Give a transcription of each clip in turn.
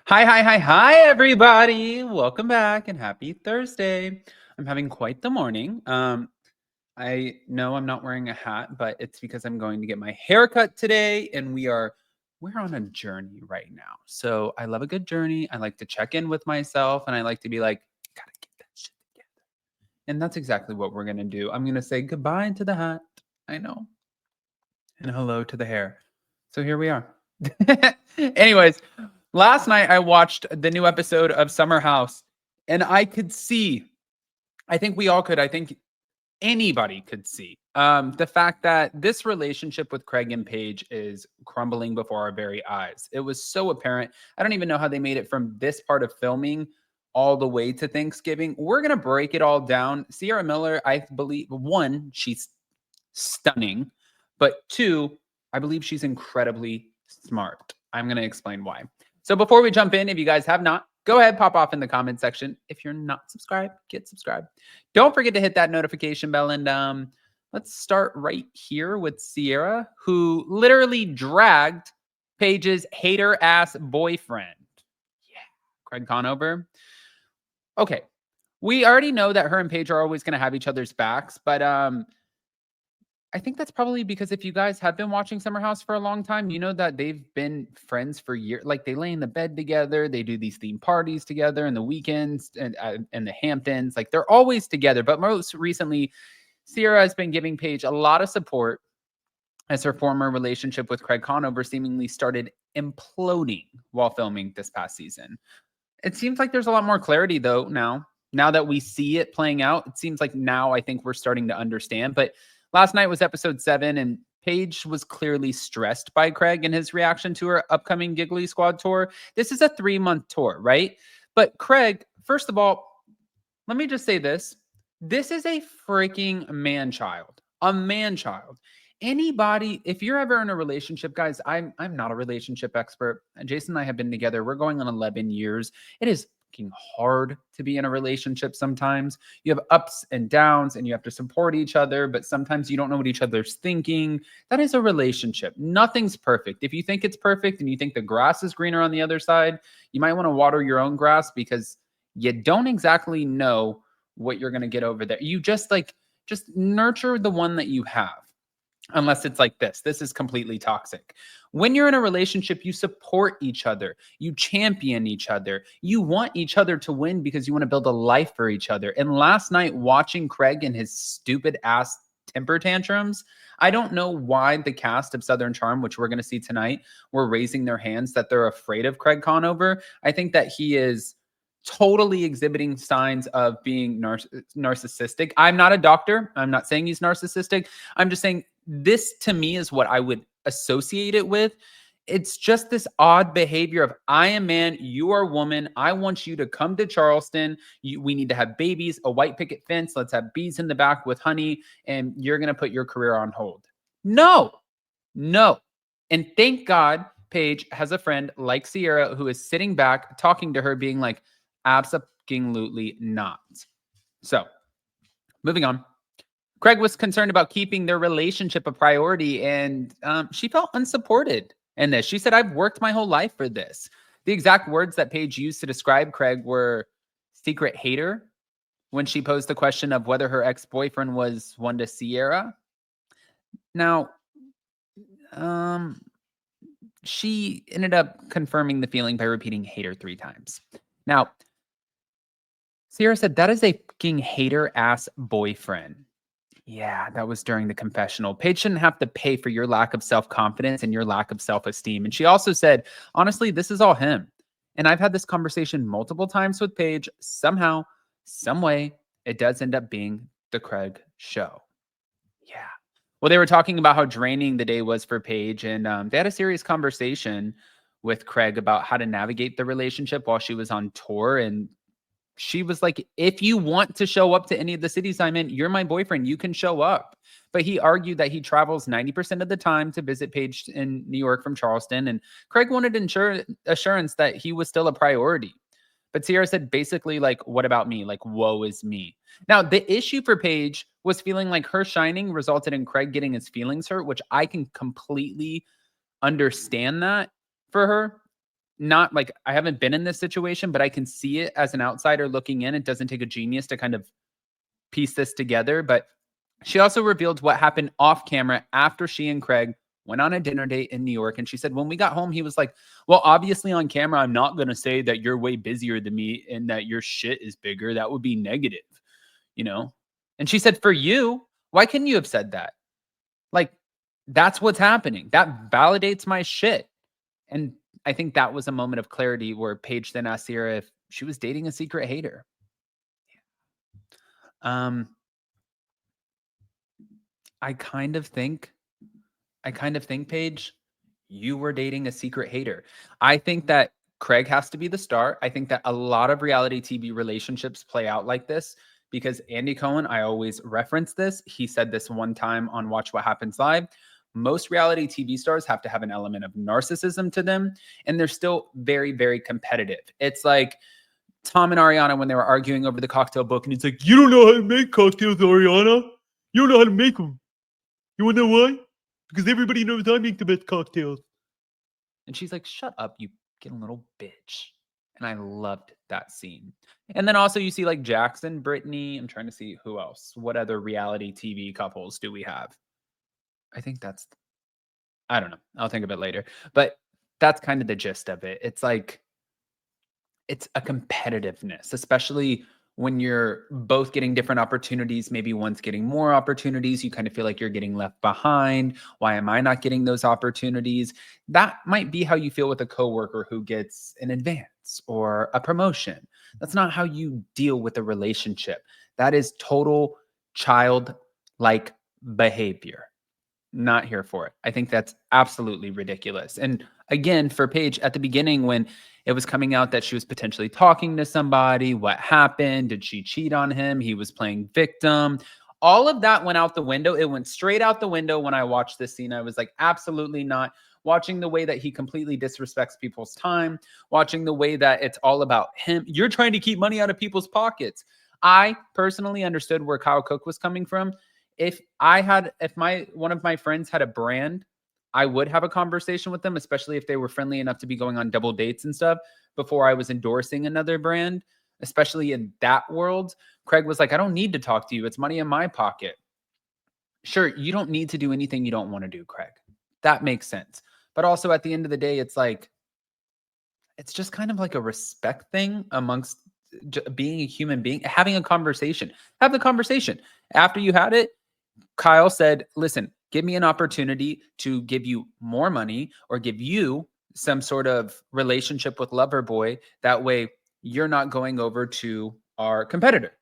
Hi, everybody. Welcome back and happy Thursday. I'm having quite the morning. I know I'm not wearing a hat, but it's because I'm going to get my hair cut today, and we're on a journey right now. So I love a good journey. I like to check in with myself, and I like to be like, gotta get that shit together. And that's exactly what we're gonna do. I'm gonna say goodbye to the hat. I know. And hello to the hair. So here we are. Anyways, last night I watched the new episode of Summer House, and I could see, I think we all could, I think anybody could see the fact that this relationship with Craig and Paige is crumbling before our very eyes. It was so apparent. I don't even know how they made it from this part of filming all the way to Thanksgiving. We're going to break it all down. Sierra Miller, I believe, one, she's stunning, but two, I believe she's incredibly smart. I'm going to explain why. So before we jump in, if you guys have not, go ahead, pop off in the comment section. If you're not subscribed, get subscribed. Don't forget to hit that notification bell. And let's start right here with Sierra, who literally dragged Paige's hater-ass boyfriend. Yeah, Craig Conover. Okay, we already know that her and Paige are always going to have each other's backs, but I think that's probably because if you guys have been watching Summer House for a long time, you know that they've been friends for years. Like they lay in the bed together, they do these theme parties together in the weekends and the Hamptons. Like they're always together. But most recently, Sierra has been giving Paige a lot of support as her former relationship with Craig Conover seemingly started imploding while filming this past season. It seems like there's a lot more clarity though now. Now that we see it playing out, it seems like now I think we're starting to understand. But last night was episode 7, and Paige was clearly stressed by Craig and his reaction to her upcoming Giggly Squad tour. This is a 3-month tour, right? But Craig, first of all, let me just say this. This is a freaking man-child. A man-child. Anybody, if you're ever in a relationship, guys, I'm not a relationship expert. Jason and I have been together. We're going on 11 years. It is fucking hard to be in a relationship sometimes. You have ups and downs and you have to support each other, but sometimes you don't know what each other's thinking. That is a relationship. Nothing's perfect. If you think it's perfect and you think the grass is greener on the other side, you might want to water your own grass because you don't exactly know what you're going to get over there. You just nurture the one that you have. Unless it's like this. This is completely toxic. When you're in a relationship, you support each other. You champion each other. You want each other to win because you want to build a life for each other. And last night, watching Craig and his stupid ass temper tantrums, I don't know why the cast of Southern Charm, which we're going to see tonight, were raising their hands that they're afraid of Craig Conover. I think that he is totally exhibiting signs of being narcissistic. I'm not a doctor. I'm not saying he's narcissistic. I'm just saying this to me is what I would associate it with. It's just this odd behavior of I am man, you are woman. I want you to come to Charleston. We need to have babies, a white picket fence. Let's have bees in the back with honey, and you're going to put your career on hold. No, no. And thank God Paige has a friend like Sierra who is sitting back talking to her, being like, absolutely not. So, moving on. Craig was concerned about keeping their relationship a priority, and she felt unsupported in this. She said, I've worked my whole life for this. The exact words that Paige used to describe Craig were secret hater when she posed the question of whether her ex-boyfriend was one to Sierra. Now, she ended up confirming the feeling by repeating hater 3 times. Now, Sierra said, that is a fucking hater-ass boyfriend. Yeah, that was during the confessional. Paige shouldn't have to pay for your lack of self-confidence and your lack of self-esteem. And she also said, honestly, this is all him. And I've had this conversation multiple times with Paige. Somehow, some way, it does end up being the Craig show. Yeah. Well, they were talking about how draining the day was for Paige. And they had a serious conversation with Craig about how to navigate the relationship while she was on tour. And she was like, if you want to show up to any of the cities I'm in, you're my boyfriend. You can show up. But he argued that he travels 90% of the time to visit Paige in New York from Charleston. And Craig wanted assurance that he was still a priority. But Sierra said basically, like, what about me? Like, woe is me. Now, the issue for Paige was feeling like her shining resulted in Craig getting his feelings hurt, which I can completely understand that for her. not like I haven't been in this situation, but I can see it as an outsider looking in. It doesn't take a genius to kind of piece this together. But she also revealed what happened off camera after she and Craig went on a dinner date in New York. And she said, when we got home, he was like, well, obviously on camera, I'm not going to say that you're way busier than me and that your shit is bigger. That would be negative, you know? And she said, for you, why couldn't you have said that? Like, that's what's happening. That validates my shit. And I think that was a moment of clarity where Paige then asked Sierra if she was dating a secret hater. Um, I kind of think Paige, you were dating a secret hater. I think that Craig has to be the star. I think that a lot of reality TV relationships play out like this because Andy Cohen, I always reference this. He said this one time on Watch What Happens Live. Most reality TV stars have to have an element of narcissism to them, and they're still very, very competitive. It's like Tom and Ariana when they were arguing over the cocktail book, and he's like, "You don't know how to make cocktails, Ariana. You don't know how to make them. You want to know why? Because everybody knows I make the best cocktails." And she's like, "Shut up, you fucking little bitch." And I loved that scene. And then also you see like Jackson, Brittany. I'm trying to see who else. What other reality TV couples do we have? I think that's, I don't know. I'll think of it later. But that's kind of the gist of it. It's like, it's a competitiveness, especially when you're both getting different opportunities. Maybe one's getting more opportunities. You kind of feel like you're getting left behind. Why am I not getting those opportunities? That might be how you feel with a coworker who gets an advance or a promotion. That's not how you deal with a relationship. That is total child-like behavior. Not here for it. I think that's absolutely ridiculous. And again, for Paige, at the beginning, when it was coming out that she was potentially talking to somebody, what happened? Did she cheat on him? He was playing victim. All of that went out the window. It went straight out the window when I watched this scene. I was like, absolutely not. Watching the way that he completely disrespects people's time, watching the way that it's all about him. You're trying to keep money out of people's pockets. I personally understood where Kyle Cook was coming from. If my one of my friends had a brand, I would have a conversation with them, especially if they were friendly enough to be going on double dates and stuff before I was endorsing another brand, especially in that world. Craig was like, I don't need to talk to you. It's money in my pocket. Sure, you don't need to do anything you don't want to do, Craig. That makes sense. But also at the end of the day, it's like, it's just kind of like a respect thing amongst being a human being, having a conversation. Have the conversation. After you had it, Kyle said, listen, give me an opportunity to give you more money or give you some sort of relationship with Loverboy. That way you're not going over to our competitor.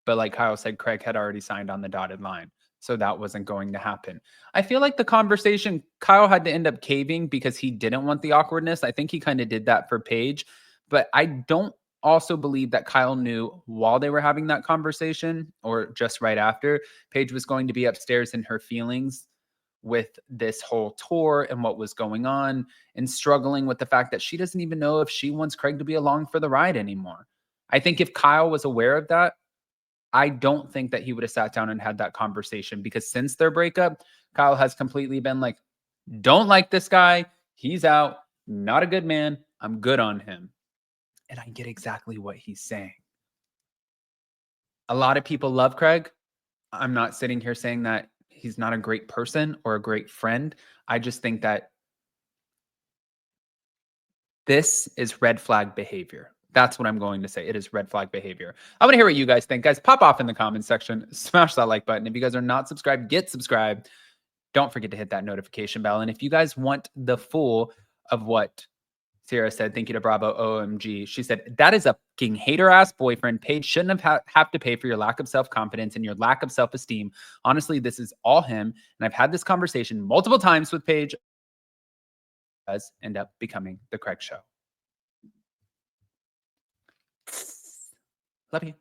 But like Kyle said, Craig had already signed on the dotted line. So that wasn't going to happen. I feel like the conversation, Kyle had to end up caving because he didn't want the awkwardness. I think he kind of did that for Paige. But I don't also believe that Kyle knew while they were having that conversation or just right after, Paige was going to be upstairs in her feelings with this whole tour and what was going on and struggling with the fact that she doesn't even know if she wants Craig to be along for the ride anymore. I think if Kyle was aware of that, I don't think that he would have sat down and had that conversation because since their breakup, Kyle has completely been like, don't like this guy. He's out. Not a good man. I'm good on him. And I get exactly what he's saying. A lot of people love Craig. I'm not sitting here saying that he's not a great person or a great friend. I just think that this is red flag behavior. That's what I'm going to say. It is red flag behavior. I want to hear what you guys think. Guys, pop off in the comments section. Smash that like button. If you guys are not subscribed, get subscribed. Don't forget to hit that notification bell. And if you guys want the full of what Sierra said, thank you to Bravo OMG. She said, that is a fucking hater ass boyfriend. Paige shouldn't have to pay for your lack of self-confidence and your lack of self-esteem. Honestly, this is all him. And I've had this conversation multiple times with Paige. Does end up becoming the Craig Show. Love you.